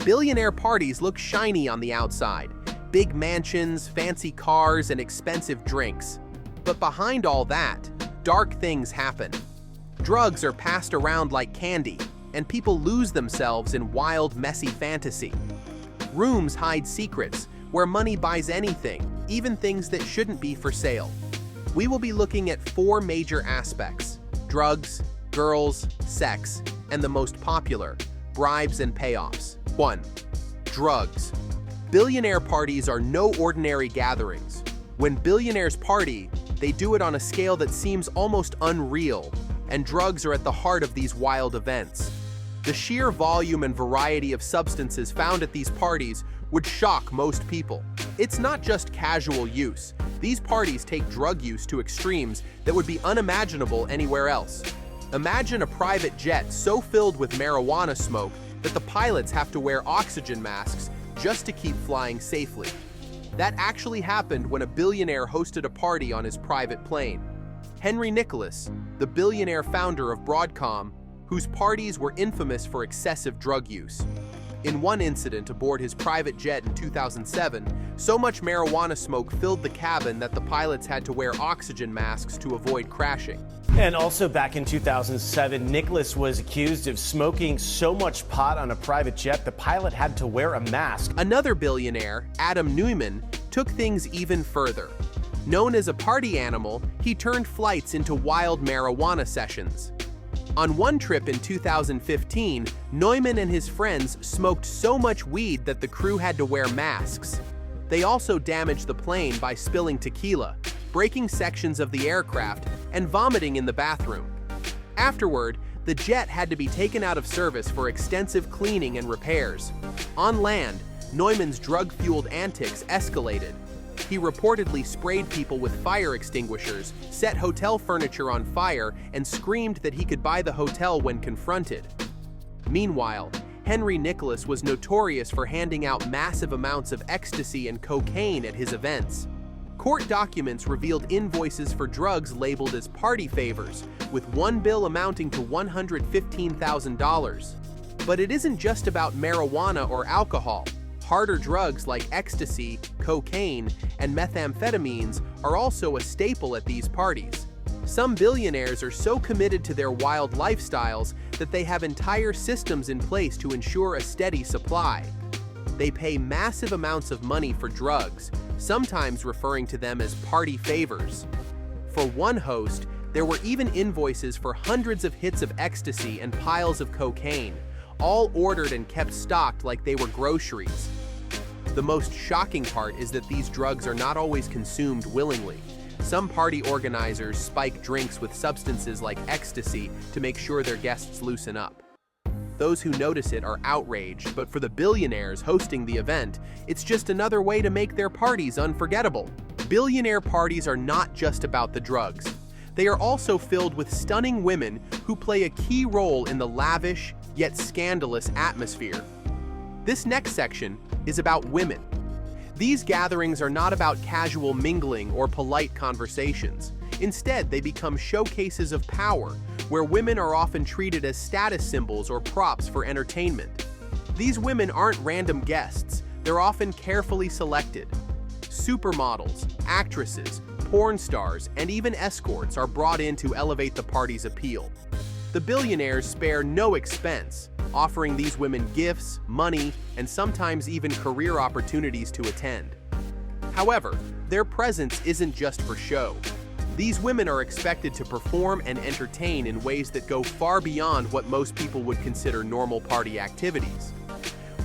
Billionaire parties look shiny on the outside. Big mansions, fancy cars, and expensive drinks. But behind all that, dark things happen. Drugs are passed around like candy, and people lose themselves in wild, messy fantasy. Rooms hide secrets, where money buys anything, even things that shouldn't be for sale. We will be looking at 4 major aspects: drugs, girls, sex, and the most popular, bribes and payoffs. 1. Drugs. Billionaire parties are no ordinary gatherings. When billionaires party, they do it on a scale that seems almost unreal, and drugs are at the heart of these wild events. The sheer volume and variety of substances found at these parties would shock most people. It's not just casual use. These parties take drug use to extremes that would be unimaginable anywhere else. Imagine a private jet so filled with marijuana smoke that the pilots have to wear oxygen masks just to keep flying safely. That actually happened when a billionaire hosted a party on his private plane. Henry Nicholas, the billionaire founder of Broadcom, whose parties were infamous for excessive drug use. In one incident aboard his private jet in 2007, so much marijuana smoke filled the cabin that the pilots had to wear oxygen masks to avoid crashing. And also back in 2007, Nicholas was accused of smoking so much pot on a private jet, the pilot had to wear a mask. Another billionaire, Adam Neumann, took things even further. Known as a party animal, he turned flights into wild marijuana sessions. On one trip in 2015, Neumann and his friends smoked so much weed that the crew had to wear masks. They also damaged the plane by spilling tequila, breaking sections of the aircraft, and vomiting in the bathroom. Afterward, the jet had to be taken out of service for extensive cleaning and repairs. On land, Neumann's drug-fueled antics escalated. He reportedly sprayed people with fire extinguishers, set hotel furniture on fire, and screamed that he could buy the hotel when confronted. Meanwhile, Henry Nicholas was notorious for handing out massive amounts of ecstasy and cocaine at his events. Court documents revealed invoices for drugs labeled as party favors, with one bill amounting to $115,000. But it isn't just about marijuana or alcohol. Harder drugs like ecstasy, cocaine, and methamphetamines are also a staple at these parties. Some billionaires are so committed to their wild lifestyles that they have entire systems in place to ensure a steady supply. They pay massive amounts of money for drugs, sometimes referring to them as party favors. For one host, there were even invoices for hundreds of hits of ecstasy and piles of cocaine, all ordered and kept stocked like they were groceries. The most shocking part is that these drugs are not always consumed willingly. Some party organizers spike drinks with substances like ecstasy to make sure their guests loosen up. Those who notice it are outraged, but for the billionaires hosting the event, it's just another way to make their parties unforgettable. Billionaire parties are not just about the drugs. They are also filled with stunning women who play a key role in the lavish, yet scandalous atmosphere. This next section is about women. These gatherings are not about casual mingling or polite conversations. Instead, they become showcases of power, where women are often treated as status symbols or props for entertainment. These women aren't random guests, they're often carefully selected. Supermodels, actresses, porn stars, and even escorts are brought in to elevate the party's appeal. The billionaires spare no expense, offering these women gifts, money, and sometimes even career opportunities to attend. However, their presence isn't just for show. These women are expected to perform and entertain in ways that go far beyond what most people would consider normal party activities.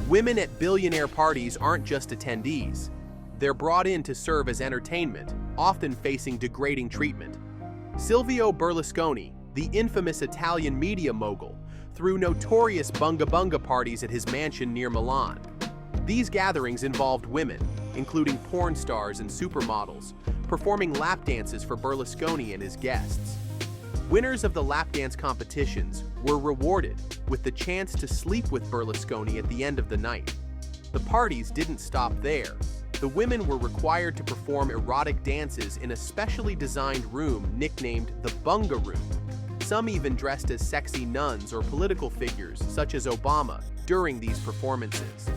Women at billionaire parties aren't just attendees. They're brought in to serve as entertainment, often facing degrading treatment. Silvio Berlusconi, the infamous Italian media mogul, threw notorious bunga bunga parties at his mansion near Milan. These gatherings involved women, including porn stars and supermodels, performing lap dances for Berlusconi and his guests. Winners of the lap dance competitions were rewarded with the chance to sleep with Berlusconi at the end of the night. The parties didn't stop there. The women were required to perform erotic dances in a specially designed room nicknamed the Bunga Room. some even dressed as sexy nuns or political figures such as Obama during these performances.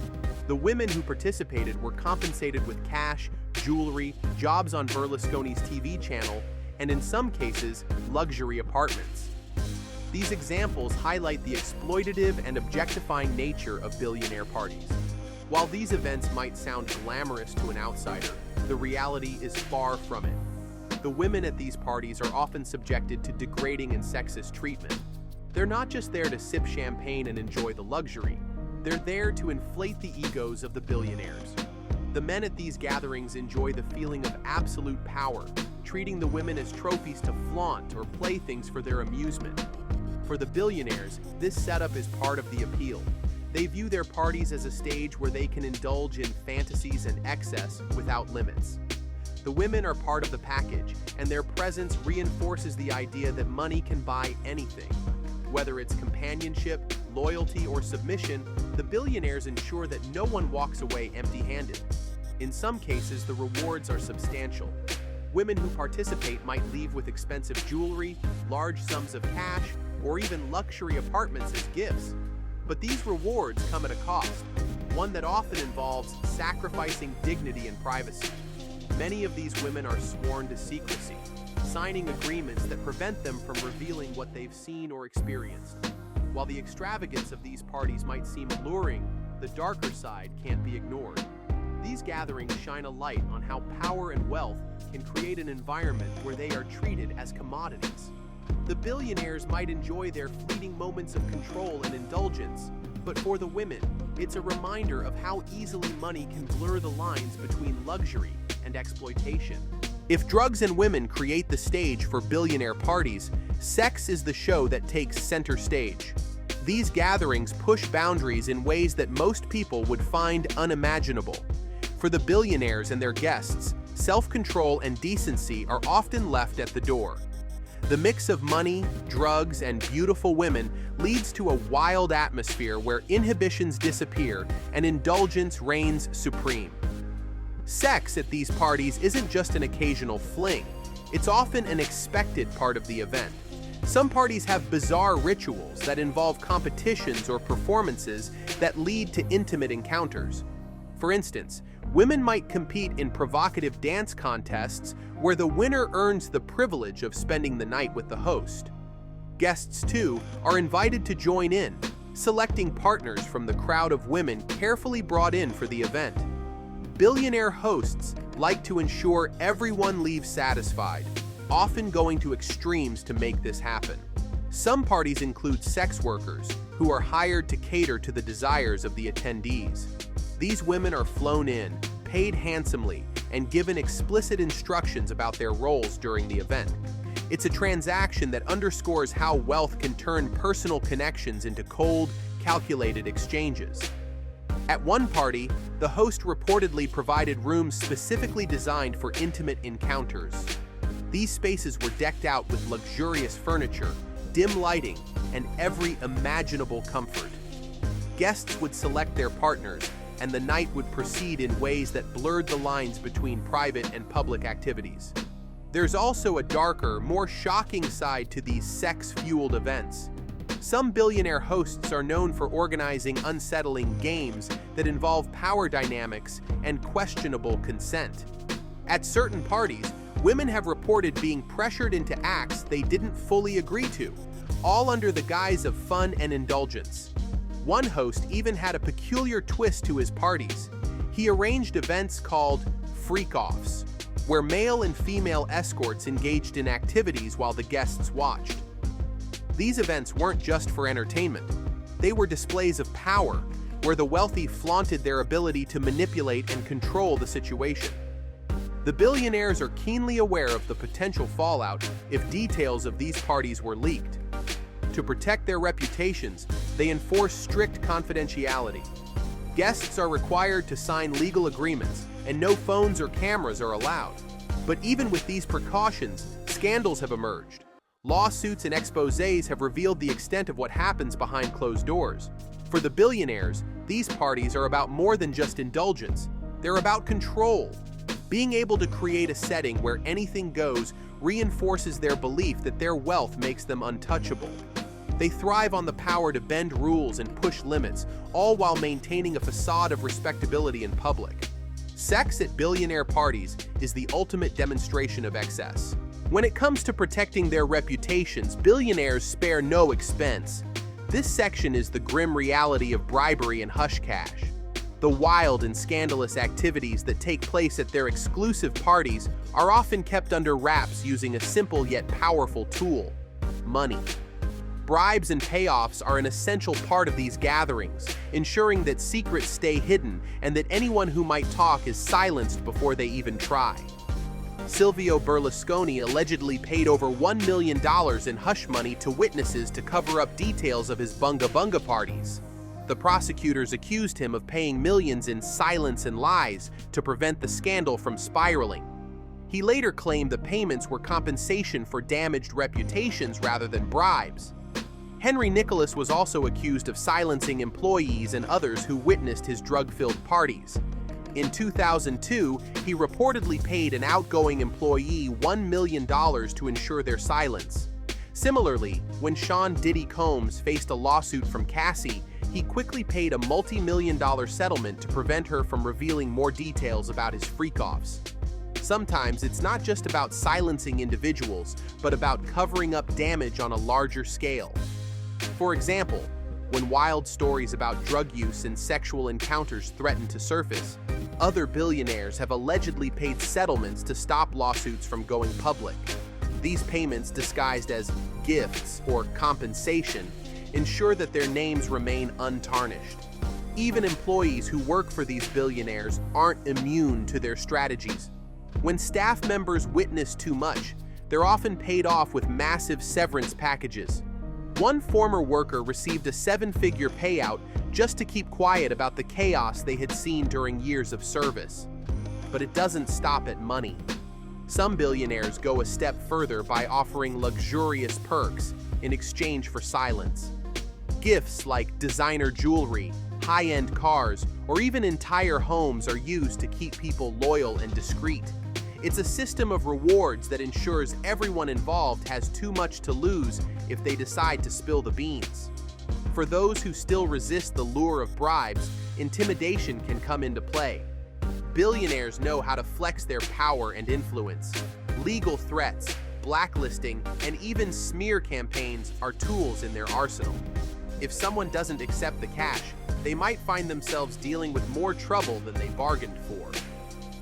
The women who participated were compensated with cash, jewelry, jobs on Berlusconi's TV channel, and in some cases, luxury apartments. These examples highlight the exploitative and objectifying nature of billionaire parties. While these events might sound glamorous to an outsider, the reality is far from it. The women at these parties are often subjected to degrading and sexist treatment. They're not just there to sip champagne and enjoy the luxury. They're there to inflate the egos of the billionaires. The men at these gatherings enjoy the feeling of absolute power, treating the women as trophies to flaunt or playthings for their amusement. For the billionaires, this setup is part of the appeal. They view their parties as a stage where they can indulge in fantasies and excess without limits. The women are part of the package, and their presence reinforces the idea that money can buy anything. Whether it's companionship, loyalty, or submission, the billionaires ensure that no one walks away empty-handed. In some cases, the rewards are substantial. Women who participate might leave with expensive jewelry, large sums of cash, or even luxury apartments as gifts. But these rewards come at a cost, one that often involves sacrificing dignity and privacy. Many of these women are sworn to secrecy, signing agreements that prevent them from revealing what they've seen or experienced. While the extravagance of these parties might seem alluring, the darker side can't be ignored. These gatherings shine a light on how power and wealth can create an environment where they are treated as commodities. The billionaires might enjoy their fleeting moments of control and indulgence, but for the women, it's a reminder of how easily money can blur the lines between luxury and exploitation. If drugs and women create the stage for billionaire parties, sex is the show that takes center stage. These gatherings push boundaries in ways that most people would find unimaginable. For the billionaires and their guests, self-control and decency are often left at the door. The mix of money, drugs, and beautiful women leads to a wild atmosphere where inhibitions disappear and indulgence reigns supreme. Sex at these parties isn't just an occasional fling, it's often an expected part of the event. Some parties have bizarre rituals that involve competitions or performances that lead to intimate encounters. For instance, women might compete in provocative dance contests where the winner earns the privilege of spending the night with the host. Guests, too, are invited to join in, selecting partners from the crowd of women carefully brought in for the event. Billionaire hosts like to ensure everyone leaves satisfied, often going to extremes to make this happen. Some parties include sex workers, who are hired to cater to the desires of the attendees. These women are flown in, paid handsomely, and given explicit instructions about their roles during the event. It's a transaction that underscores how wealth can turn personal connections into cold, calculated exchanges. At one party, the host reportedly provided rooms specifically designed for intimate encounters. These spaces were decked out with luxurious furniture, dim lighting, and every imaginable comfort. Guests would select their partners, and the night would proceed in ways that blurred the lines between private and public activities. There's also a darker, more shocking side to these sex-fueled events. Some billionaire hosts are known for organizing unsettling games that involve power dynamics and questionable consent. At certain parties, women have reported being pressured into acts they didn't fully agree to, all under the guise of fun and indulgence. One host even had a peculiar twist to his parties. He arranged events called freak-offs, where male and female escorts engaged in activities while the guests watched. These events weren't just for entertainment. They were displays of power, where the wealthy flaunted their ability to manipulate and control the situation. The billionaires are keenly aware of the potential fallout if details of these parties were leaked. To protect their reputations, they enforce strict confidentiality. Guests are required to sign legal agreements, and no phones or cameras are allowed. But even with these precautions, scandals have emerged. Lawsuits and exposés have revealed the extent of what happens behind closed doors. For the billionaires, these parties are about more than just indulgence. They're about control. Being able to create a setting where anything goes reinforces their belief that their wealth makes them untouchable. They thrive on the power to bend rules and push limits, all while maintaining a facade of respectability in public. Sex at billionaire parties is the ultimate demonstration of excess. When it comes to protecting their reputations, billionaires spare no expense. This section is the grim reality of bribery and hush cash. The wild and scandalous activities that take place at their exclusive parties are often kept under wraps using a simple yet powerful tool: money. Bribes and payoffs are an essential part of these gatherings, ensuring that secrets stay hidden and that anyone who might talk is silenced before they even try. Silvio Berlusconi allegedly paid over $1 million in hush money to witnesses to cover up details of his bunga bunga parties. The prosecutors accused him of paying millions in silence and lies to prevent the scandal from spiraling. He later claimed the payments were compensation for damaged reputations rather than bribes. Henry Nicholas was also accused of silencing employees and others who witnessed his drug-filled parties. In 2002, he reportedly paid an outgoing employee $1 million to ensure their silence. Similarly, when Sean Diddy Combs faced a lawsuit from Cassie, he quickly paid a multi-million-dollar settlement to prevent her from revealing more details about his freak-offs. Sometimes it's not just about silencing individuals, but about covering up damage on a larger scale. For example, when wild stories about drug use and sexual encounters threaten to surface, other billionaires have allegedly paid settlements to stop lawsuits from going public. These payments, disguised as gifts or compensation, ensure that their names remain untarnished. Even employees who work for these billionaires aren't immune to their strategies. When staff members witness too much, they're often paid off with massive severance packages. One former worker received a seven-figure payout just to keep quiet about the chaos they had seen during years of service. But it doesn't stop at money. Some billionaires go a step further by offering luxurious perks in exchange for silence. Gifts like designer jewelry, high-end cars, or even entire homes are used to keep people loyal and discreet. It's a system of rewards that ensures everyone involved has too much to lose if they decide to spill the beans. For those who still resist the lure of bribes, intimidation can come into play. Billionaires know how to flex their power and influence. Legal threats, blacklisting, and even smear campaigns are tools in their arsenal. If someone doesn't accept the cash, they might find themselves dealing with more trouble than they bargained for.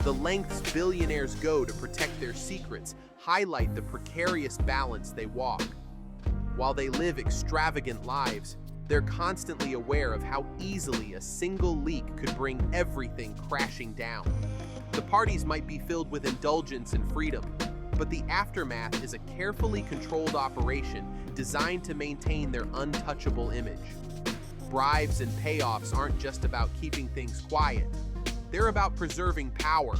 The lengths billionaires go to protect their secrets highlight the precarious balance they walk. While they live extravagant lives, they're constantly aware of how easily a single leak could bring everything crashing down. The parties might be filled with indulgence and freedom, but the aftermath is a carefully controlled operation designed to maintain their untouchable image. Bribes and payoffs aren't just about keeping things quiet. They're about preserving power.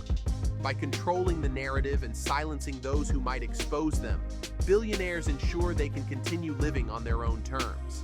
By controlling the narrative and silencing those who might expose them, billionaires ensure they can continue living on their own terms.